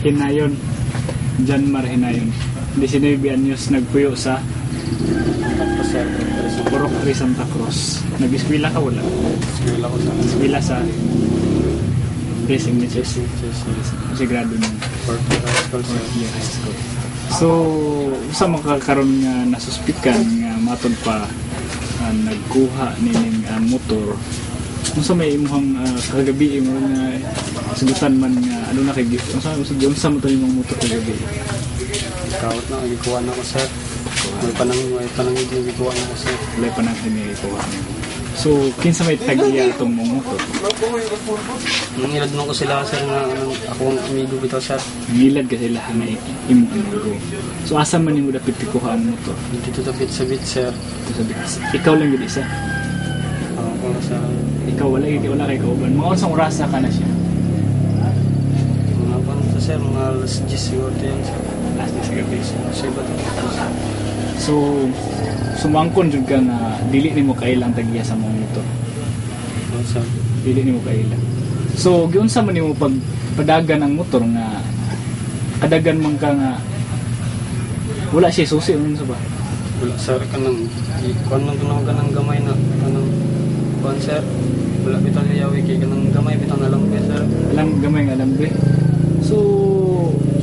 Hinayon. Janmar Hinayon. 19 anyos nagpuyo sa Porokri Santa Cruz. Nag-eskwela ka wala? Eskwela sa Blessing Niches. Kasi grado mo. Fourth year high school. So, sa makakaroon nga nasuspikan nga matod pa nagkuha nining motor. Kung sa may imuhang kagabi mo nga sagutan man nga ano na kay gift. Kung sa mo imong motor kagabi. Kawat na gikuha na ko sir. May panang gikuha na ko sir. May panang gikuha na. So, kinsa may tagiya itong mong motor? Nangilad mo ko sila sir nga ako ang amigo bitaw sir. Nangilad ka sila na imong amigo. So, asa man nimo dapat ikuha ang motor? Dito sa bit sir. Dito sa bit. Ikaw lang gid isa? Ako sa ikaw wala kay kauban. Mga unsang orasa ka na siya? Mga pan to sir, mga alas 10 siguro yan sir. Alas 10 sa gabi. So, So, sumangkon jud ka nga dili nimo kailang tagiya sa mong motor. sir. Dili nimo kailang. So, giunsa man nimo pag padagan ang motor nga kadagan man ka nga wala siya susi unsa ba? Wala sir kanang kuan man kuno kanang gamay na kanang kuan sir. Wala bitaw yawi kay kanang gamay bitaw na lang sir. Alam gamay nga alam be. So,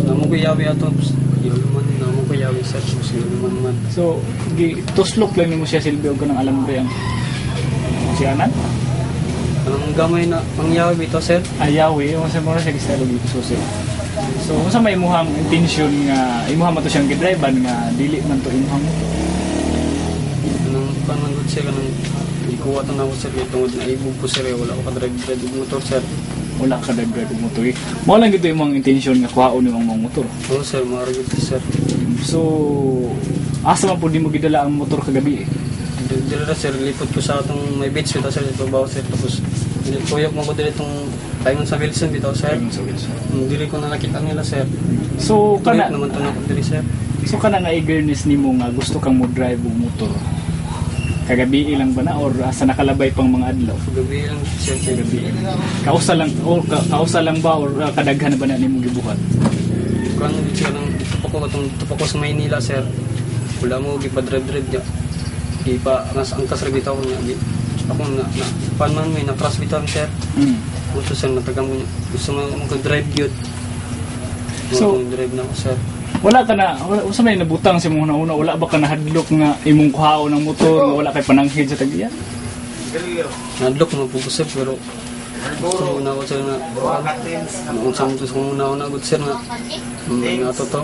namo ko yawi ato. Yun man namo ko yawi sir. Man. So, tuslok lang nimo siya silbi og kanang alambre ang siyanan. Kanang gamay na mangyawi bitaw sir. Ayawi, unsa mo siya gistalo dito susi. So, unsa may imuhang intention nga imuha man to siyang gidrivean nga dili man to imuhang motor. Kanang panangod sir kanang ikuha to na ko sir tungod na ibog ko sir wala ko ka drive motor sir. Wala ka dagdag og motor. Mao lang gito imong intention nga kuhaon imong mga motor. Oo sir, maaragod sir. So, asa man pud nimo gidala ang motor kagabi? Dili na sir, lipot ko sa atong may beach bitaw sir dito bawo sir tapos kuyog mo ko dili itong tayon sa Wilson bitaw sir. Dili ko na nakita nila sir. So, kana naman to na ko dili sir. So kana nga eagerness nimo nga gusto kang mo drive og motor. Kagabi lang ba na or asa nakalabay pang mga adlaw? Gabi lang sir, Gabi. Kausa lang ba or kadaghan na ba na nimo gibuhat? Kuan dito lang tupak ko sa Maynila sir. Wala mo gipa-drive niya. Angkas ra bitaw niya. Ako na pan man may na-crash bitaw sir. Gusto sir natagam niya. Gusto mo mag-drive gyud. So, drive na ko sir. Wala ka na, usa may nabutang si mong una, wala ba ka nahadlok nga imong kuhaon ng motor nga wala kay pananghid sa tagiya? Nahadlok mo po sir pero gusto mo na ako sir na kung saan gusto mo na ako na good sir na to.